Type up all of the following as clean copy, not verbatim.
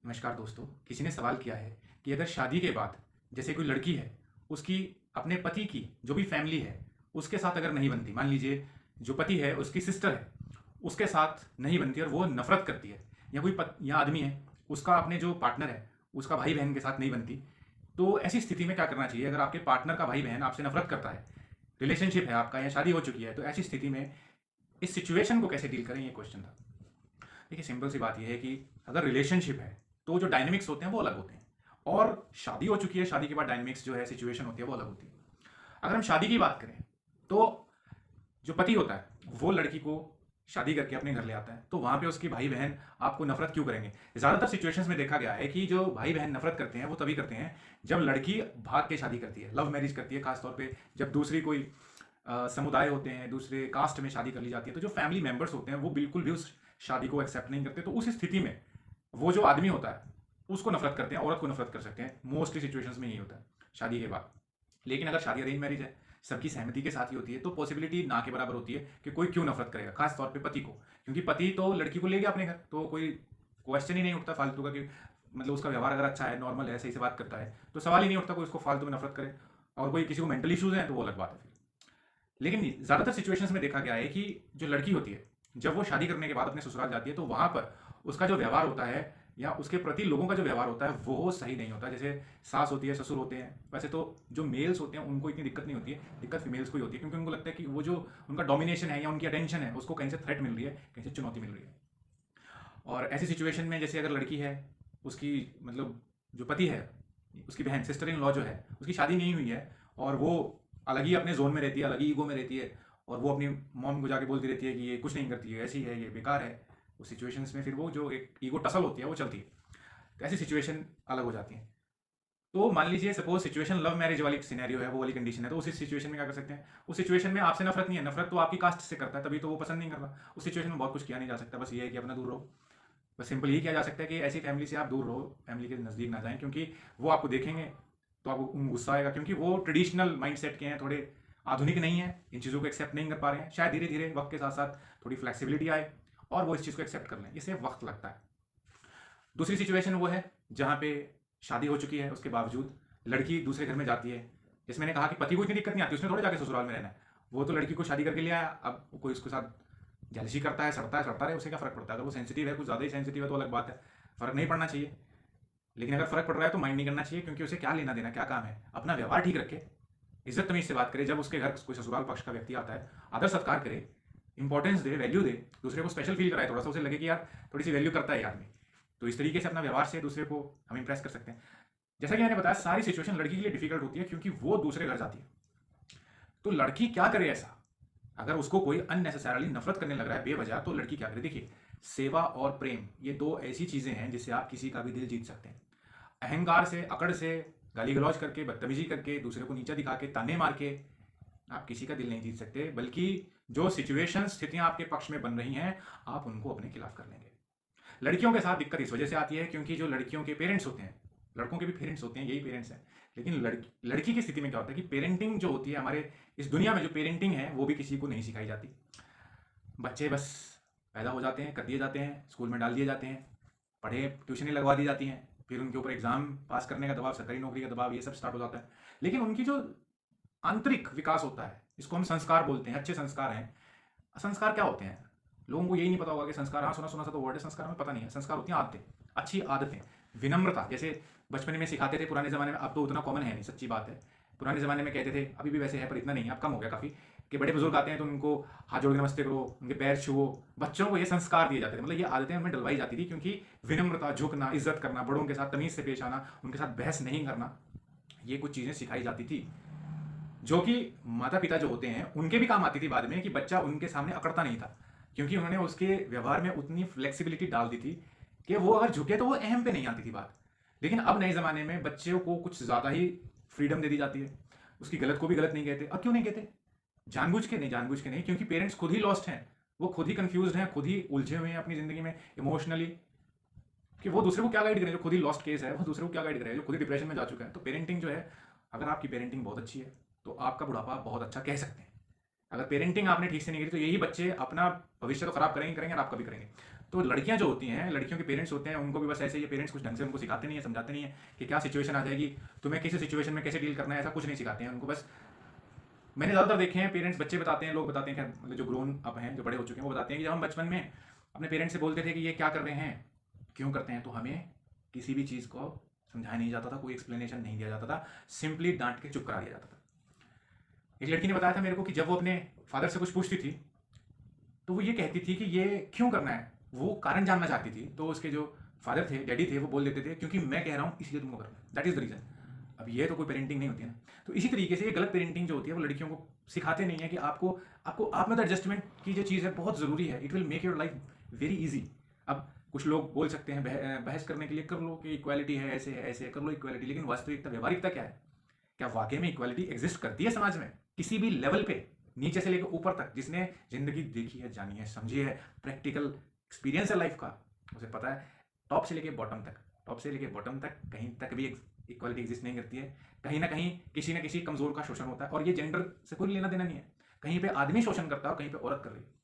नमस्कार दोस्तों। किसी ने सवाल किया है कि अगर शादी के बाद जैसे कोई लड़की है, उसकी अपने पति की जो भी फैमिली है, उसके साथ अगर नहीं बनती, मान लीजिए जो पति है उसकी सिस्टर है, उसके साथ नहीं बनती और वो नफरत करती है, या कोई या आदमी है उसका अपने जो पार्टनर है उसका भाई बहन के साथ नहीं बनती, तो ऐसी स्थिति में क्या करना चाहिए? अगर आपके पार्टनर का भाई बहन आपसे नफरत करता है, रिलेशनशिप है आपका या शादी हो चुकी है, तो ऐसी स्थिति में इस सिचुएशन को कैसे डील करें, ये क्वेश्चन था। देखिए, सिंपल सी बात यह है कि अगर रिलेशनशिप है तो जो डायनेमिक्स होते हैं वो अलग होते हैं, और शादी हो चुकी है, शादी के बाद डायनेमिक्स जो है, सिचुएशन होती है वो अलग होती है। अगर हम शादी की बात करें तो जो पति होता है वो लड़की को शादी करके अपने घर ले आता है, तो वहां पे उसके भाई बहन आपको नफरत क्यों करेंगे? ज्यादातर सिचुएशंस में देखा गया है कि जो भाई बहन नफरत करते हैं वो तभी करते हैं जब लड़की भाग के शादी करती है, लव मैरिज करती है, खासतौर पे जब दूसरी कोई समुदाय होते हैं, दूसरे कास्ट में शादी कर ली जाती है, तो जो फैमिली मेंबर्स होते हैं वो बिल्कुल भी उस शादी को एक्सेप्ट नहीं करते। तो उस स्थिति में वो जो आदमी होता है उसको नफरत करते हैं, औरत को नफरत कर सकते हैं। मोस्टली सिचुएशंस में यही होता है शादी के बाद। लेकिन अगर शादी अरेंज मैरिज है, सबकी सहमति के साथ ही होती है, तो पॉसिबिलिटी ना के बराबर होती है कि कोई क्यों नफरत करेगा, खास तौर पे पति को, क्योंकि पति तो लड़की को ले गया अपने घर, तो कोई क्वेश्चन ही नहीं उठता फालतू का कि मतलब उसका व्यवहार अगर अच्छा है, नॉर्मल है, सही से बात करता है, तो सवाल ही नहीं उठता कोई उसको फालतू में नफरत करे। और कोई किसी को मेंटल इश्यूज हैं तो वो अलग बात है फिर। लेकिन ज़्यादातर सिचुएशंस में देखा गया है कि जो लड़की होती है जब वो शादी करने के बाद अपने ससुराल जाती है, तो वहाँ पर उसका जो व्यवहार होता है या उसके प्रति लोगों का जो व्यवहार होता है वो सही नहीं होता। जैसे सास होती है, ससुर होते हैं, वैसे तो जो मेल्स होते हैं उनको इतनी दिक्कत नहीं होती है, दिक्कत फीमेल्स को ही होती है, क्योंकि उनको लगता है कि वो जो उनका डोमिनेशन है या उनकी अटेंशन है उसको कहीं से थ्रेट मिल रही है, कहीं से चुनौती मिल रही है। और ऐसी सिचुएशन में जैसे अगर लड़की है, उसकी मतलब जो पति है, उसकी बहन, सिस्टर इन लॉ जो है, उसकी शादी नहीं हुई है और वो अलग ही अपने जोन में रहती है, अलग ही ईगो में रहती है, और वो अपनी मॉम को जाके बोलती रहती है कि ये कुछ नहीं करती है, ऐसी है, ये बेकार है। उस सिचुएशंस में फिर वो जो एक ईगो टसल होती है वो चलती है, तो ऐसी सिचुएशन अलग हो जाती है। तो मान लीजिए सपोज सिचुएशन लव मैरिज वाली सिनेरियो है, वो वाली कंडीशन है, तो उस सिचुएशन में क्या कर सकते हैं? उस सिचुएशन में आपसे नफरत नहीं है, नफरत तो आपकी कास्ट से करता है, तभी तो वो पसंद नहीं कर रहा। उस सिचुएशन में बहुत कुछ किया नहीं जा सकता, बस ये है कि अपना दूर रहो। बस सिंपल यही किया जा सकता है कि ऐसी फैमिली से आप दूर रहो, फैमिली के नज़दीक ना जाएं, क्योंकि वो आपको देखेंगे तो आपको गुस्सा आएगा, क्योंकि वो ट्रेडिशनल माइंडसेट के हैं, थोड़े आधुनिक नहीं है, इन चीज़ों को एक्सेप्ट नहीं कर पा रहे हैं। शायद धीरे धीरे वक्त के साथ साथ थोड़ी फ्लेक्सिबिलिटी आए और वो इस चीज़ को एक्सेप्ट कर लें, इसे वक्त लगता है। दूसरी सिचुएशन वो है जहाँ पे शादी हो चुकी है, उसके बावजूद लड़की दूसरे घर में जाती है। जैसे मैंने कहा कि पति को इतनी दिक्कत नहीं आती, उसने थोड़े जाके ससुराल में रहना है, वो तो लड़की को शादी करके ले आया, अब कोई उसके साथ जेलसी करता है, सड़ता रहे, उसे क्या फर्क पड़ता है? अगर वो सेंसिटिव है, कुछ ज़्यादा ही सेंसिटिव है, तो अलग बात है, फर्क नहीं पड़ना चाहिए। लेकिन अगर फर्क पड़ रहा है तो माइंड नहीं करना चाहिए, क्योंकि उसे क्या लेना देना, क्या काम है? अपना व्यवहार ठीक रखे, इज्जत तमीज से बात करे, जब उसके घर कोई ससुराल पक्ष का व्यक्ति आता है आदर सत्कार करे, इंपॉर्टेंस दे, वैल्यू दे, दूसरे को स्पेशल फील कराए, थोड़ा सा उसे लगे कि यार थोड़ी सी वैल्यू करता है ये आदमी। तो इस तरीके से अपना व्यवहार से दूसरे को हम इंप्रेस कर सकते हैं। जैसा कि मैंने बताया, सारी सिचुएशन लड़की के लिए डिफिकल्ट होती है क्योंकि वो दूसरे घर जाती है। तो लड़की क्या करे ऐसा? अगर उसको कोई अननेसेसरली नफरत करने लग रहा है बेवजह, तो लड़की क्या करे? देखिए, सेवा और प्रेम ये दो ऐसी चीजें हैं जिससे आप किसी का भी दिल जीत सकते हैं। अहंकार से, अकड़ से, गाली गलौज करके, बदतमीजी करके, दूसरे को नीचा दिखा के, ताने मार के आप किसी का दिल नहीं जीत सकते, बल्कि जो सिचुएशन, स्थितियां आपके पक्ष में बन रही हैं, आप उनको अपने खिलाफ कर लेंगे। लड़कियों के साथ दिक्कत इस वजह से आती है क्योंकि जो लड़कियों के पेरेंट्स होते हैं, लड़कों के भी पेरेंट्स होते हैं, यही पेरेंट्स हैं, लेकिन लड़की की स्थिति में क्या होता है कि पेरेंटिंग जो होती है, हमारे इस दुनिया में जो पेरेंटिंग है वो भी किसी को नहीं सिखाई जाती। बच्चे बस पैदा हो जाते हैं, कर दिए जाते हैं, स्कूल में डाल दिए जाते हैं, पढ़े, ट्यूशनें लगवा दी जाती हैं, फिर उनके ऊपर एग्जाम पास करने का दबाव, सरकारी नौकरी का दबाव, ये सब स्टार्ट हो जाता है। लेकिन उनकी जो आंतरिक विकास होता है, इसको हम संस्कार बोलते हैं, अच्छे संस्कार हैं। संस्कार क्या होते हैं? लोगों को यही नहीं पता होगा कि संस्कार, हाँ सुना सुना सा तो वर्ड है, संस्कार हमें पता नहीं है। संस्कार होती हैं आदतें, अच्छी आदतें, विनम्रता। जैसे बचपन में सिखाते थे पुराने ज़माने में, अब तो उतना कॉमन है नहीं, सच्ची बात है। पुराने ज़माने में कहते थे, अभी भी वैसे है पर इतना नहीं है, अब कम हो गया काफ़ी, कि बड़े बुजुर्ग आते हैं तो उनको हाथ जोड़ के नमस्ते करो, उनके पैर छुओ। बच्चों को ये संस्कार दिए जाते थे, मतलब ये आदतें हमें डलवाई जाती थी, क्योंकि विनम्रता, झुकना, इज्जत करना, बड़ों के साथ तमीज़ से पेश आना, उनके साथ बहस नहीं करना, ये कुछ चीज़ें सिखाई जाती थी, जो कि माता पिता जो होते हैं उनके भी काम आती थी बाद में, कि बच्चा उनके सामने अकड़ता नहीं था, क्योंकि उन्होंने उसके व्यवहार में उतनी फ्लेक्सिबिलिटी डाल दी थी कि वो अगर झुके तो वो अहम पे नहीं आती थी बात। लेकिन अब नए ज़माने में बच्चों को कुछ ज़्यादा ही फ्रीडम दे दी जाती है, उसकी गलत को भी गलत नहीं कहते। अब क्यों नहीं कहते? जानबूझ के नहीं, जानबूझ के नहीं, क्योंकि पेरेंट्स खुद ही लॉस्ट हैं, वो खुद ही कंफ्यूज हैं, खुद ही उलझे हुए हैं अपनी ज़िंदगी में इमोशनली, कि वो दूसरे को क्या गाइड करें? जो खुद ही लॉस्ट केस है वो दूसरे को क्या गाइड करें, जो खुद ही डिप्रेशन में जा चुका है? तो पेरेंटिंग जो है, अगर आपकी पेरेंटिंग बहुत अच्छी है तो आपका बुढ़ापा आप बहुत अच्छा कह सकते हैं। अगर पेरेंटिंग आपने ठीक से नहीं करी तो यही बच्चे अपना भविष्य तो खराब करेंगे करेंगे और आपका भी करेंगे। तो लड़कियां जो होती हैं, लड़कियों के पेरेंट्स होते हैं, उनको भी बस ऐसे ही पेरेंट्स कुछ ढंग से उनको सिखाते नहीं है, समझाते नहीं है कि क्या सिचुएशन आ जाएगी, तुम्हें किसी सिचुएशन में कैसे डील करना है, ऐसा कुछ नहीं सिखाते हैं उनको। बस मैंने ज़्यादातर देखे हैं पेरेंट्स, बच्चे बताते हैं, लोग बताते हैं, खैर मतलब जो ग्रोन अप हैं, जो बड़े हो चुके हैं, वो बताते हैं कि जब हम बचपन में अपने पेरेंट्स से बोलते थे कि ये क्या कर रहे हैं, क्यों करते हैं, तो हमें किसी भी चीज़ को समझाया नहीं जाता था, कोई एक्सप्लेनेशन नहीं दिया जाता था, सिंपली डांट के चुप करा दिया जाता था। एक लड़की ने बताया था मेरे को कि जब वो अपने फादर से कुछ पूछती थी तो वो ये कहती थी कि ये क्यों करना है, वो कारण जानना चाहती थी। तो उसके जो फादर थे, डैडी थे, वो बोल देते थे क्योंकि मैं कह रहा हूँ इसलिए तुमको करना है, दैट इज द रीजन। अब ये तो कोई पेरेंटिंग नहीं होती है ना। तो इसी तरीके से ये गलत पेरेंटिंग जो होती है वो लड़कियों को सिखाते नहीं है कि आपको आपको आप में तो एडजस्टमेंट की जो चीज़ है बहुत ज़रूरी है, it will make your life very easy. अब कुछ लोग बोल सकते हैं बहस करने के लिए कर लो कि इक्वालिटी है, ऐसे है, ऐसे है, कर लो इक्वालिटी, लेकिन वास्तविकता, व्यवहारिकता क्या है? क्या वाकई में इक्वालिटी एग्जिस्ट करती है समाज में किसी भी लेवल पे, नीचे से लेकर ऊपर तक? जिसने जिंदगी देखी है, जानी है, समझी है, प्रैक्टिकल एक्सपीरियंस है लाइफ का, उसे पता है टॉप से लेके बॉटम तक, टॉप से लेके बॉटम तक कहीं तक भी इक्वालिटी एग्जिस्ट नहीं करती है। कहीं ना कहीं किसी न किसी कमजोर का शोषण होता है, और ये जेंडर से कोई लेना देना नहीं है। कहीं पे आदमी शोषण करता है और कहीं पे औरत कर रही है।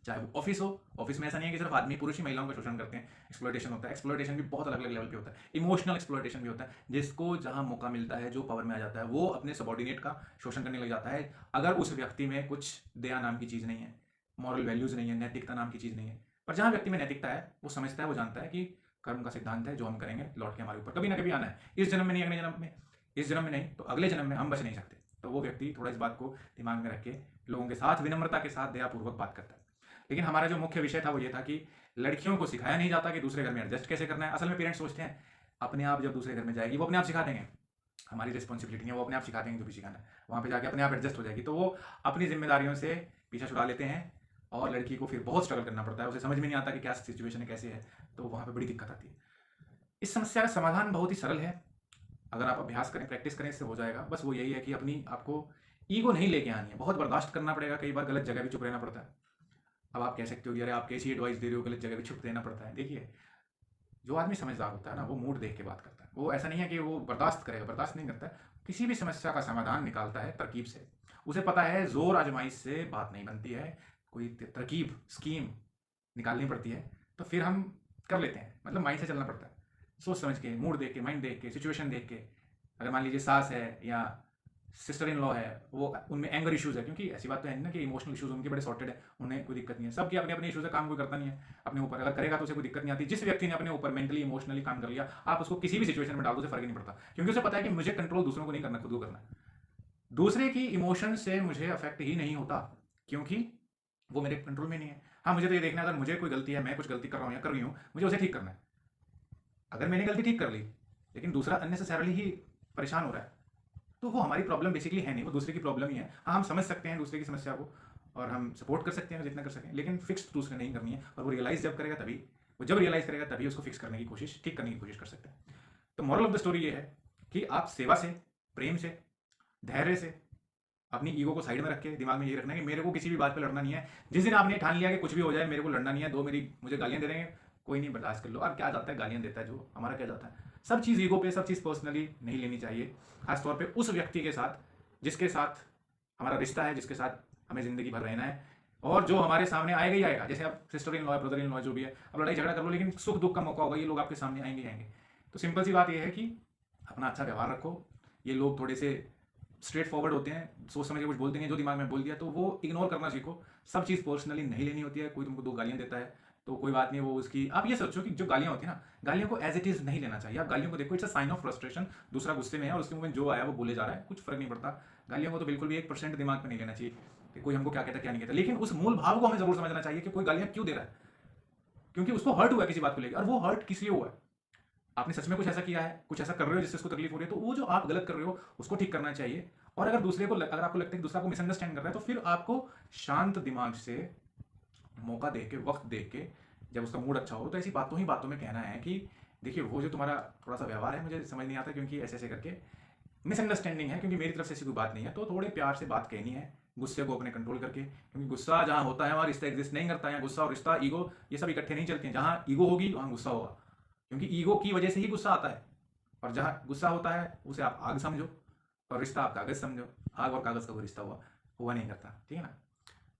चाहे वो ऑफिस हो, ऑफिस में ऐसा नहीं है कि सिर्फ आदमी पुरुष ही महिलाओं का शोषण करते हैं, एक्सप्लॉयटेशन होता है। एक्सप्लॉयटेशन भी बहुत अलग अलग लेवल पे होता है। इमोशनल एक्सप्लॉयटेशन भी होता है, जिसको जहां मौका मिलता है, जो पावर में आ जाता है, वो अपने सबॉर्डिनेट का शोषण करने लग जाता है, अगर उस व्यक्ति में कुछ दया नाम की चीज़ नहीं है, मॉरल वैल्यूज नहीं है, नैतिकता नाम की चीज़ नहीं है। पर जहां व्यक्ति में नैतिकता है, वो समझता है, वो जानता है कि कर्म का सिद्धांत है, जो हम करेंगे लौट के हमारे ऊपर कभी ना कभी आना है। इस जन्म में नहीं, अगले जन्म में, इस जन्म में नहीं तो अगले जन्म में हम बच नहीं सकते। तो वो व्यक्ति थोड़ा इस बात को दिमाग में रख के लोगों के साथ विनम्रता के साथ दयापूर्वक बात करता है। लेकिन हमारा जो मुख्य विषय था वो ये था कि लड़कियों को सिखाया नहीं जाता कि दूसरे घर में एडजस्ट कैसे करना है। असल में पेरेंट्स सोचते हैं अपने आप जब दूसरे घर में जाएगी वो अपने आप सिखा देंगे, हमारी रिस्पॉन्सिबिलिटी है, वो अपने आप सिखा देंगे जो भी सिखाना है, वहाँ पे जाके अपने आप एडजस्ट हो जाएगी। तो वो अपनी जिम्मेदारियों से पीछा छुड़ा लेते हैं और लड़की को फिर बहुत स्ट्रगल करना पड़ता है, उसे समझ में नहीं आता कि क्या सिचुएशन है, कैसे है, तो वहाँ पर बड़ी दिक्कत आती है। इस समस्या का समाधान बहुत ही सरल है, अगर आप अभ्यास करें, प्रैक्टिस करें, इससे हो जाएगा। बस वो यही है कि अपनी आपको ईगो नहीं लेके आनी है, बहुत बर्दाश्त करना पड़ेगा, कई बार गलत जगह भी चुप रहना पड़ता है। अब आप कह सकते हो कि अरे आप कैसी एडवाइस दे रहे हो, गलत जगह पे छुप देना पड़ता है। देखिए, जो आदमी समझदार होता है ना, वो मूड देख के बात करता है, वो ऐसा नहीं है कि वो बर्दाश्त करेगा, बर्दाश्त नहीं करता है, किसी भी समस्या का समाधान निकालता है तरकीब से। उसे पता है जोर आजमाइश से बात नहीं बनती है, कोई तरकीब, स्कीम निकालनी पड़ती है, तो फिर हम कर लेते हैं। मतलब माइंड से चलना पड़ता है, सोच समझ के, मूड देख के, माइंड देख के, सिचुएशन देख के। अगर मान लीजिए सास है या सिस्टर इन लॉ है, वो उनमें एंगर इश्यूज है, क्योंकि ऐसी बात तो है नहीं ना कि इमोशनल इश्यूज उनके बड़े सॉर्टेड है, उन्हें कोई दिक्कत नहीं है। सबके अपने अपने इश्यूज है, काम कोई करता नहीं है अपने ऊपर, अगर करेगा तो उसे कोई दिक्कत नहीं आती। जिस व्यक्ति ने अपने ऊपर मेंटली इमोशनली काम कर लिया, आप उसको किसी भी सिचुएशन में डाल दो, उसे फर्क नहीं पड़ता, क्योंकि उसे पता है कि मुझे कंट्रोल दूसरों को नहीं करना, खुद को करना है। दूसरे की इमोशन से मुझे अफेक्ट ही नहीं होता, क्योंकि वो मेरे कंट्रोल में नहीं है। हाँ, मुझे तो ये देखना है, अगर मुझे कोई गलती है, मैं कुछ गलती कर रहा हूँ या कर रही हूँ, मुझे उसे ठीक करना है। अगर मैंने गलती ठीक कर ली लेकिन दूसरा अननेसेसरली ही परेशान हो रहा है, तो वो हमारी प्रॉब्लम बेसिकली है नहीं, वो दूसरे की प्रॉब्लम ही है। हाँ, हम समझ सकते हैं दूसरे की समस्या को और हम सपोर्ट कर सकते हैं जितना कर सकें, लेकिन फिक्स दूसरे नहीं करनी है। और वो रियलाइज जब करेगा तभी, वो जब रियलाइज करेगा तभी उसको फिक्स करने की कोशिश, ठीक करने की कोशिश कर सकते हैं। तो मॉरल ऑफ द स्टोरी ये है कि आप सेवा से, प्रेम से, धैर्य से, अपनी ईगो को साइड में रख के दिमाग में ये रखना है कि मेरे को किसी भी बात पे लड़ना नहीं है। जिस दिन आपने ठान लिया कि कुछ भी हो जाए मेरे को लड़ना नहीं है, दो मेरी मुझे गालियां दे देंगे, कोई नहीं, बर्दाश्त कर लो। अब क्या जाता है, गालियां देता है जो, हमारा क्या जाता है। सब चीज़ ईगो पे, सब चीज़ पर्सनली नहीं लेनी चाहिए, खासतौर पे उस व्यक्ति के साथ जिसके साथ हमारा रिश्ता है, जिसके साथ हमें ज़िंदगी भर रहना है, और जो हमारे सामने आएगा ही आएगा। जैसे आप sister in law, brother in law, जो भी है, अब लड़ाई झगड़ा कर लो, लेकिन सुख दुख का मौका होगा, ये लोग आपके सामने आएंगे ही आएंगे। तो सिंपल सी बात यह है कि अपना अच्छा व्यवहार रखो। ये लोग थोड़े से स्ट्रेट फॉरवर्ड होते हैं, सोच समझ के कुछ बोल देंगे, जो दिमाग में बोल दिया तो वो इग्नोर करना सीखो। सब चीज़ पर्सनली नहीं लेनी होती है। कोई तुमको दो गालियां देता है तो कोई बात नहीं, वो उसकी, आप ये सोचो कि जो गालियां होती है ना, गालियों को एज इट इज नहीं लेना चाहिए। आप गालियों को देखो, it's a sign of frustration, दूसरा गुस्से में है और उसके मुंह में जो आया वो बोले जा रहा है, कुछ फर्क नहीं पड़ता। गालियों को तो बिल्कुल भी 1% दिमाग में नहीं लेना चाहिए कि कोई हमको क्या कहता क्या नहीं कहता, लेकिन उस मूल भाव को हमें जरूर समझना चाहिए कि कोई गालियां क्यों दे रहा है, क्योंकि उसको हर्ट हुआ है किसी बात को लेकर, और वो हर्ट किस लिए हुआ है। आपने सच में कुछ ऐसा किया है, कुछ ऐसा कर रहे हो जिससे उसको तकलीफ हो रही है, तो वो जो आप गलत कर रहे हो उसको ठीक करना चाहिए। और अगर दूसरे को अगर आपको लगता है कि दूसरा को मिसअंडरस्टैंड कर रहा है, तो फिर आपको शांत दिमाग से मौका दे के, वक्त दे के, जब उसका मूड अच्छा हो, तो ऐसी बातों ही बातों में कहना है कि देखिए वो जो तुम्हारा थोड़ा सा व्यवहार है मुझे समझ नहीं आता, क्योंकि ऐसे ऐसे करके मिसअंडरस्टैंडिंग है, क्योंकि मेरी तरफ से ऐसी कोई बात नहीं है, तो थोड़े प्यार से बात कहनी है, गुस्से को अपने कंट्रोल करके। क्योंकि गुस्सा जहाँ होता है वहाँ रिश्ता एग्जिस्ट नहीं करता है। गुस्सा और रिश्ता, ईगो, ये सब इकट्ठे नहीं चलते हैं। जहाँ ईगो होगी वहाँ गुस्सा होगा, क्योंकि ईगो की वजह से ही गुस्सा आता है। और जहाँ गुस्सा होता है उसे आप आग समझो और रिश्ता आप कागज़ समझो। आग और कागज़ का कोई रिश्ता हुआ नहीं करता, ठीक है ना।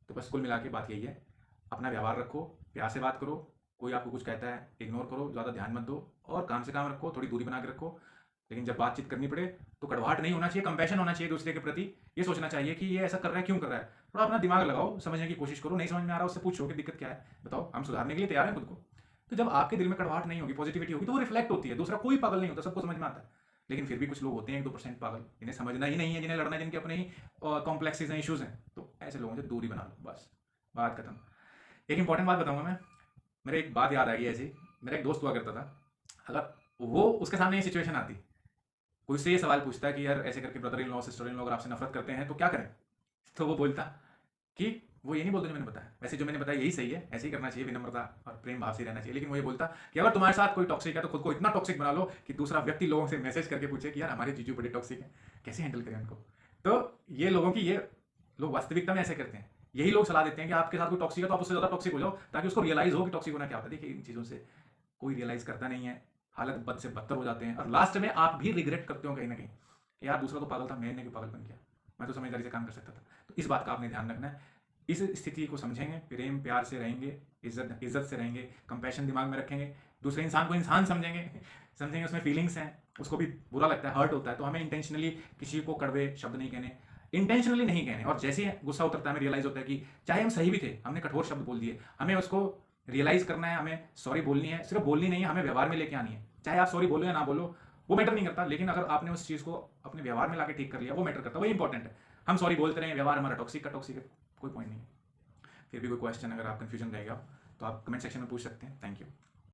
तो बस कुल मिला के बात यही है, अपना व्यवहार रखो, प्यार से बात करो, कोई आपको कुछ कहता है इग्नोर करो, ज़्यादा ध्यान मत दो और काम से काम रखो, थोड़ी दूरी बना के रखो। लेकिन जब बातचीत करनी पड़े तो कड़वाहट नहीं होना चाहिए, कंपैशन होना चाहिए दूसरे के प्रति। ये सोचना चाहिए कि ये ऐसा कर रहा है, क्यों कर रहा है। थोड़ा अपना दिमाग लगाओ, समझने की कोशिश करो। नहीं समझ में आ रहा उससे पूछो कि दिक्कत क्या है, बताओ, हम सुधारने के लिए तैयार हैं खुद को। तो जब आपके दिल में कड़वाहट नहीं होगी, पॉजिटिविटी होगी, तो वो रिफ्लेक्ट होती है। दूसरा कोई पागल नहीं होता, सबको समझ में आता है। लेकिन फिर भी कुछ लोग होते हैं 1-2% पागल, इन्हें समझना ही नहीं है, जिन्हें लड़ना है, जिनके अपने ही कॉम्प्लेक्सेस हैं, इश्यूज हैं। तो ऐसे लोगों से दूरी बना लो, बस बात खत्म। एक इंपॉर्टेंट बात बताऊंगा मैं, मेरे एक बात याद आ गई ऐसी। मेरा एक दोस्त हुआ करता था, अगर वो उसके सामने ये सिचुएशन आती, कोई उससे ये सवाल पूछता कि यार ऐसे करके brother in law sister in law अगर आपसे नफरत करते हैं तो क्या करें, तो वो बोलता कि वो ये नहीं बोलता जो मैंने बताया, वैसे जो मैंने बताया यही सही है, ऐसे ही करना चाहिए, विनम्रता और प्रेम भाव से रहना चाहिए। लेकिन वो ये बोलता कि अगर तुम्हारे साथ कोई टॉक्सिक है तो खुद को इतना टॉक्सिक बना लो कि दूसरा व्यक्ति लोगों से मैसेज करके पूछे कि यार हमारे जीजू बड़े टॉक्सिक हैं, कैसे हैंडल करें उनको। तो ये लोगों की, ये लोग वास्तविकता में ऐसे करते हैं। यही लोग सलाह देते हैं कि आपके साथ कोई टॉक्सिक है तो आप उससे ज़्यादा टॉक्सिक हो जाओ, ताकि उसको रियलाइज हो कि टॉक्सिक होना क्या होता है। देखिए इन चीज़ों से कोई रियलाइज करता नहीं है, हालत बद से बदतर हो जाते हैं और लास्ट में आप भी रिग्रेट करते हो कहीं ना कहीं, यार दूसरा तो पागल था, मैंने क्यों पागलपन किया, मैं तो समझदारी से काम कर सकता था। तो इस बात का आपने ध्यान रखना है। इस स्थिति को समझेंगे, प्रेम प्यार से रहेंगे, इज्जत से रहेंगे, कंपैशन दिमाग में रखेंगे, दूसरे इंसान को इंसान समझेंगे उसमें फीलिंग्स हैं, उसको भी बुरा लगता है, हर्ट होता है, तो हमें इंटेंशनली किसी को कड़वे शब्द नहीं कहने, इंटेंशनली नहीं कहने। और जैसे ही गुस्सा उतरता है हमें रियलाइज होता है कि चाहे हम सही भी थे, हमने कठोर शब्द बोल दिए, हमें उसको रियलाइज करना है, हमें सॉरी बोलनी है। सिर्फ बोलनी नहीं है, हमें व्यवहार में लेके आनी है। चाहे आप सॉरी बोलो या ना बोलो वो मैटर नहीं करता, लेकिन अगर आपने उस चीज़ को अपने व्यवहार में लाके ठीक कर लिया वो मैटर करता है, वही इंपॉर्टेंट है। हम सॉरी बोलते रहे, व्यवहार हमारा टॉक्सिक का टॉक्सिक है, कोई पॉइंट नहीं है। फिर भी कोई क्वेश्चन अगर आप कंफ्यूजन रहेगा तो आप कमेंट सेक्शन में पूछ सकते हैं। Thank you.